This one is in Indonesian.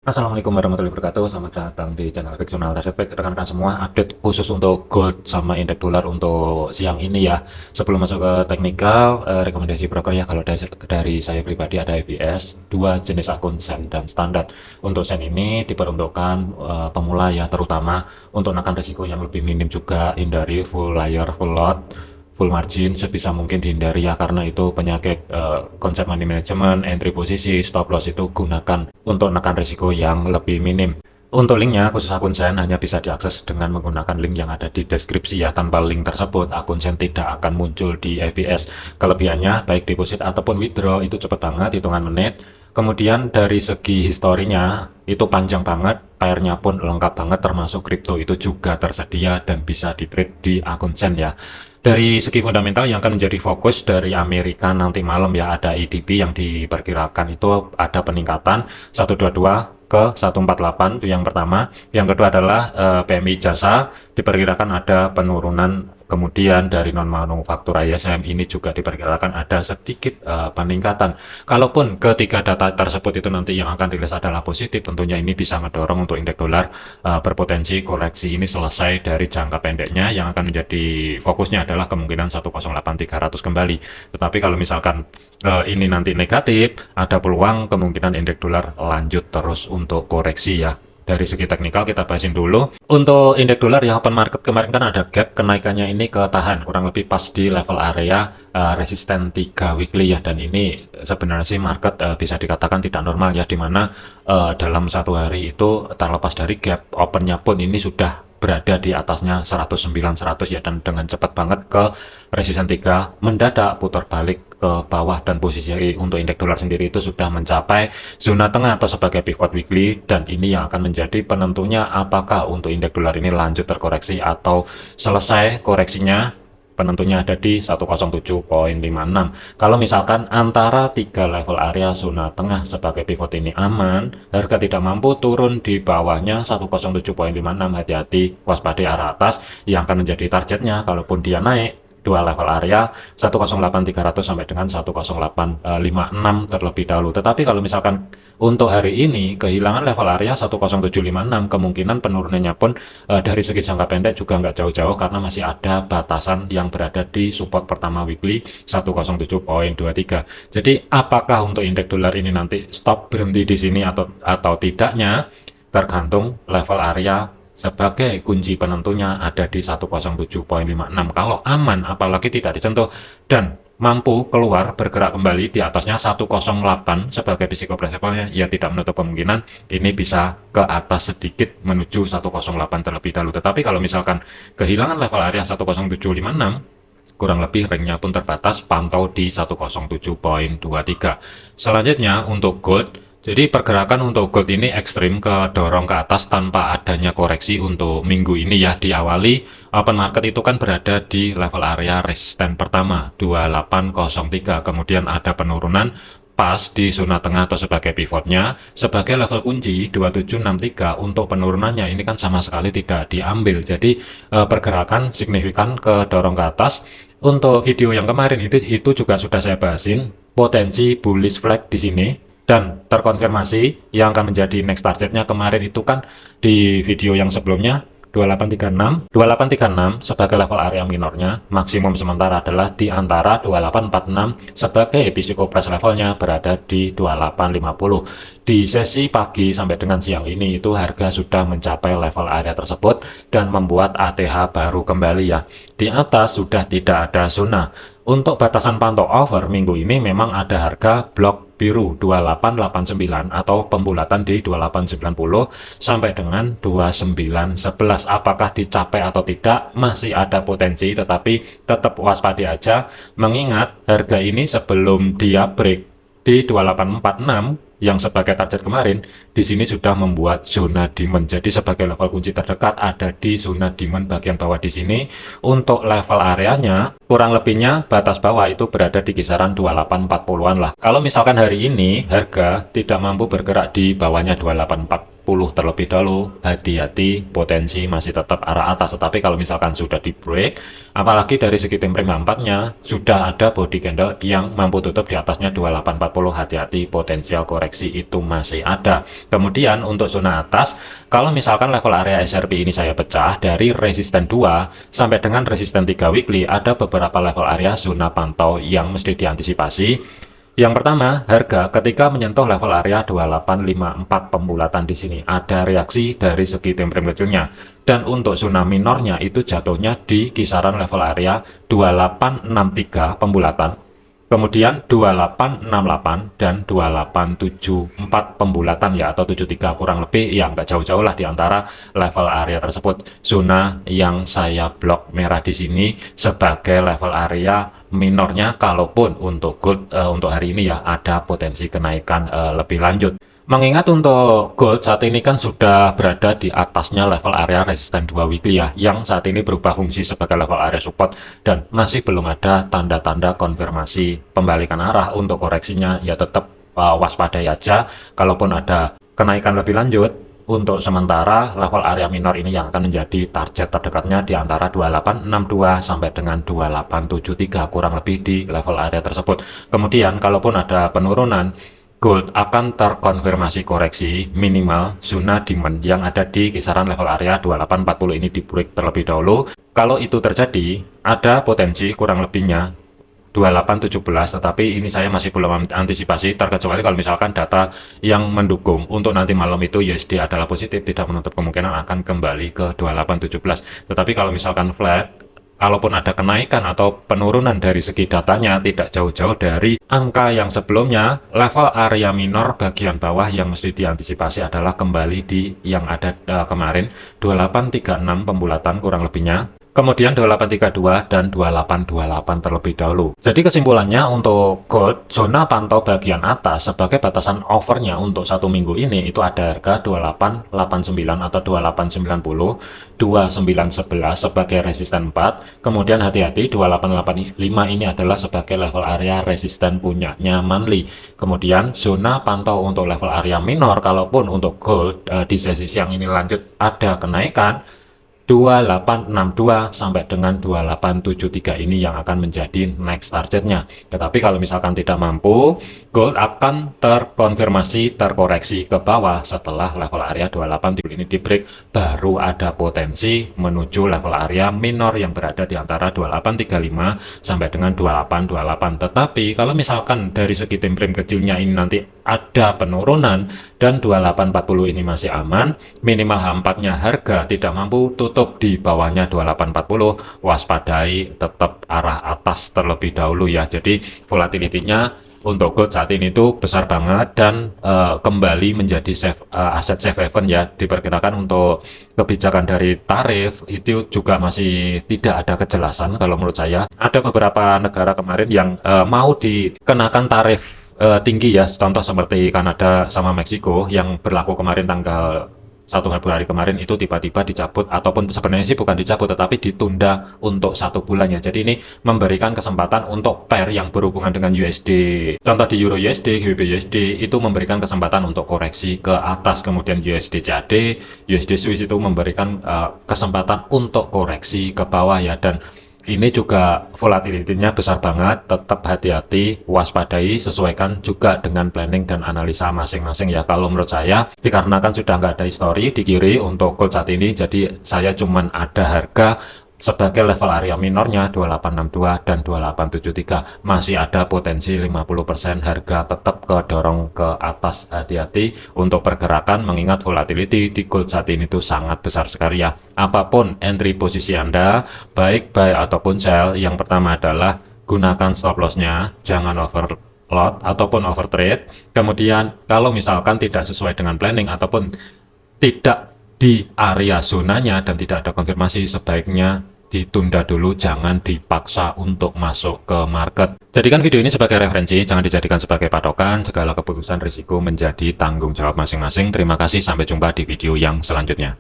Assalamualaikum warahmatullahi wabarakatuh. Selamat datang di channel Fiksional Target Pack. Rekan-rekan semua, update khusus untuk gold sama indeks dolar untuk siang ini ya. Sebelum masuk ke teknikal, rekomendasi broker ya. Kalau dari saya pribadi ada EBS, dua jenis akun sen dan standar. Untuk sen ini diperuntukkan pemula ya, terutama untuk menekan risiko yang lebih minim juga, hindari full layer, full lot, full margin sebisa mungkin dihindari ya, karena itu penyakit. Konsep money management, entry posisi, stop loss itu gunakan untuk menekan risiko yang lebih minim. Untuk linknya khusus akun sen hanya bisa diakses dengan menggunakan link yang ada di deskripsi ya. Tanpa link tersebut akun sen tidak akan muncul di ABS. Kelebihannya baik deposit ataupun withdraw itu cepat banget, hitungan menit. Kemudian dari segi historinya itu panjang banget, pairnya pun lengkap banget, termasuk kripto itu juga tersedia dan bisa di trade di akun sen ya. Dari segi fundamental yang akan menjadi fokus dari Amerika nanti malam ya, ada EDP yang diperkirakan itu ada peningkatan 122 ke 148 itu yang pertama. Yang kedua adalah PMI jasa diperkirakan ada penurunan, kemudian dari non manufaktur ISM ini juga diperkirakan ada sedikit peningkatan. Kalaupun ketiga data tersebut itu nanti yang akan rilis adalah positif, tentunya ini bisa mendorong untuk indeks dolar berpotensi koreksi ini selesai dari jangka pendeknya. Yang akan menjadi fokusnya adalah kemungkinan 108.300 kembali. Tetapi kalau misalkan ini nanti negatif, ada peluang kemungkinan indeks dolar lanjut terus untuk koreksi ya. Dari segi teknikal kita bahasin dulu. Untuk indeks dolar yang open market kemarin kan ada gap kenaikannya ini ketahan kurang lebih pas di level area resisten 3 weekly ya, dan ini sebenarnya sih market bisa dikatakan tidak normal ya, dimana dalam satu hari itu terlepas dari gap opennya pun ini sudah berada di atasnya 109-100 ya, dan dengan cepat banget ke resisten 3 mendadak putar balik ke bawah, dan posisi untuk indeks dolar sendiri itu sudah mencapai zona tengah atau sebagai pivot weekly, dan ini yang akan menjadi penentunya apakah untuk indeks dolar ini lanjut terkoreksi atau selesai koreksinya. Penentunya ada di 107.56. Kalau misalkan antara tiga level area zona tengah sebagai pivot ini aman, harga tidak mampu turun di bawahnya 107.56, hati-hati, waspadai arah atas yang akan menjadi targetnya. Kalaupun dia naik dua level area 108.300 sampai dengan 108.56 terlebih dahulu. Tetapi kalau misalkan untuk hari ini kehilangan level area 10756, kemungkinan penurunannya pun dari segi jangka pendek juga nggak jauh-jauh, karena masih ada batasan yang berada di support pertama weekly 107.23. Jadi apakah untuk indeks dolar ini nanti stop berhenti di sini atau tidaknya, tergantung level area sebagai kunci penentunya ada di 107.56. Kalau aman, apalagi tidak disentuh, dan mampu keluar bergerak kembali di atasnya 108 sebagai psikopress levelnya, ya tidak menutup kemungkinan ini bisa ke atas sedikit menuju 108 terlebih dahulu. Tetapi kalau misalkan kehilangan level area 10756, kurang lebih ringnya pun terbatas, pantau di 107.23. Selanjutnya untuk gold, jadi pergerakan untuk gold ini ekstrim ke dorong ke atas tanpa adanya koreksi untuk minggu ini ya. Diawali open market itu kan berada di level area resisten pertama 2803, kemudian ada penurunan pas di zona tengah atau sebagai pivotnya, sebagai level kunci 2763 untuk penurunannya ini kan sama sekali tidak diambil. Jadi pergerakan signifikan ke dorong ke atas. Untuk video yang kemarin itu juga sudah saya bahasin potensi bullish flag di sini, dan terkonfirmasi yang akan menjadi next targetnya kemarin itu kan di video yang sebelumnya 2836 sebagai level area minornya. Maksimum sementara adalah di antara 2846, sebagai psikopress levelnya berada di 2850. Di sesi pagi sampai dengan siang ini itu harga sudah mencapai level area tersebut dan membuat ATH baru kembali ya. Di atas sudah tidak ada zona. Untuk batasan pantau over minggu ini memang ada harga blok biru 2889 atau pembulatan di 2890 sampai dengan 2911. Apakah dicapai atau tidak masih ada potensi, tetapi tetap waspada aja, mengingat harga ini sebelum dia break di 2846 yang sebagai target kemarin, di sini sudah membuat zona demand. Jadi sebagai level kunci terdekat ada di zona demand bagian bawah di sini. Untuk level areanya kurang lebihnya batas bawah itu berada di kisaran 2840-an lah. Kalau misalkan hari ini harga tidak mampu bergerak di bawahnya 2840 terlebih dahulu, hati-hati, potensi masih tetap arah atas. Tetapi kalau misalkan sudah di break, apalagi dari segi time frame 4-nya sudah ada body candle yang mampu tutup di atasnya 2840, hati-hati potensial koreksi koreksi itu masih ada. Kemudian untuk zona atas, kalau misalkan level area SRP ini saya pecah dari resisten 2 sampai dengan resisten 3 weekly, ada beberapa level area zona pantau yang mesti diantisipasi. Yang pertama, harga ketika menyentuh level area 2854 pembulatan di sini ada reaksi dari segi time frame kecilnya. Dan untuk zona minornya itu jatuhnya di kisaran level area 2863 pembulatan. Kemudian 2868 dan 2874 pembulatan ya, atau 73 kurang lebih ya, nggak jauh-jauh lah di antara level area tersebut. Zona yang saya blok merah di sini sebagai level area minornya, kalaupun untuk gold untuk hari ini ya ada potensi kenaikan lebih lanjut. Mengingat untuk gold saat ini kan sudah berada di atasnya level area resisten 2 weekly ya, yang saat ini berubah fungsi sebagai level area support dan masih belum ada tanda-tanda konfirmasi pembalikan arah. Untuk koreksinya ya tetap waspadai aja. Kalaupun ada kenaikan lebih lanjut, untuk sementara level area minor ini yang akan menjadi target terdekatnya di antara 2862 sampai dengan 2873, kurang lebih di level area tersebut. Kemudian kalaupun ada penurunan, gold akan terkonfirmasi koreksi minimal zona demand yang ada di kisaran level area 2840 ini di break terlebih dahulu. Kalau itu terjadi, ada potensi kurang lebihnya 2817, tetapi ini saya masih belum antisipasi, terkecuali kalau misalkan data yang mendukung untuk nanti malam itu USD adalah positif, tidak menutup kemungkinan akan kembali ke 2817. Tetapi kalau misalkan flat, kalaupun ada kenaikan atau penurunan dari segi datanya tidak jauh-jauh dari angka yang sebelumnya, level area minor bagian bawah yang mesti diantisipasi adalah kembali di yang ada kemarin 2836 pembulatan kurang lebihnya. Kemudian 2832 dan 2828 terlebih dahulu. Jadi kesimpulannya untuk gold, zona pantau bagian atas sebagai batasan overnya untuk satu minggu ini itu ada harga 2889 atau 2890, 2911 sebagai resisten 4. Kemudian hati-hati 2885 ini adalah sebagai level area resisten punyanya monthly. Kemudian zona pantau untuk level area minor, kalaupun untuk gold di sesi siang ini lanjut ada kenaikan, 2862 sampai dengan 2873 ini yang akan menjadi next targetnya. Tetapi kalau misalkan tidak mampu, gold akan terkonfirmasi terkoreksi ke bawah setelah level area 28 ini di break, baru ada potensi menuju level area minor yang berada di antara 2835 sampai dengan 2828. Tetapi kalau misalkan dari segi time frame kecilnya ini nanti ada penurunan dan 2840 ini masih aman, minimal H4-nya harga tidak mampu tutup di bawahnya 2840, waspadai tetap arah atas terlebih dahulu ya. Jadi volatility-nya untuk gold saat ini tuh besar banget dan kembali menjadi aset safe haven ya. Diperkirakan untuk kebijakan dari tarif itu juga masih tidak ada kejelasan. Kalau menurut saya ada beberapa negara kemarin yang mau dikenakan tarif tinggi ya, contoh seperti Kanada sama Meksiko yang berlaku kemarin tanggal 1 Februari kemarin itu tiba-tiba dicabut, ataupun sebenarnya sih bukan dicabut tetapi ditunda untuk 1 bulan ya. Jadi ini memberikan kesempatan untuk pair yang berhubungan dengan USD, contoh di Euro USD, GBP USD itu memberikan kesempatan untuk koreksi ke atas. Kemudian USD CAD, USD Swiss itu memberikan kesempatan untuk koreksi ke bawah ya. Dan ini juga volatility-nya besar banget, tetap hati-hati, waspadai, sesuaikan juga dengan planning dan analisa masing-masing ya. Kalau menurut saya, dikarenakan sudah nggak ada histori di kiri untuk gold saat ini, jadi saya cuman ada harga sebagai level area minornya 2862 dan 2873, masih ada potensi 50% harga tetap kedorong ke atas. Hati-hati untuk pergerakan mengingat volatility di gold saat ini tuh sangat besar sekali ya. Apapun entry posisi Anda, baik buy ataupun sell, yang pertama adalah gunakan stop loss-nya, jangan overload ataupun overtrade. Kemudian kalau misalkan tidak sesuai dengan planning ataupun tidak di area zonanya dan tidak ada konfirmasi, sebaiknya ditunda dulu, jangan dipaksa untuk masuk ke market. Jadikan video ini sebagai referensi, jangan dijadikan sebagai patokan. Segala keputusan risiko menjadi tanggung jawab masing-masing. Terima kasih, sampai jumpa di video yang selanjutnya.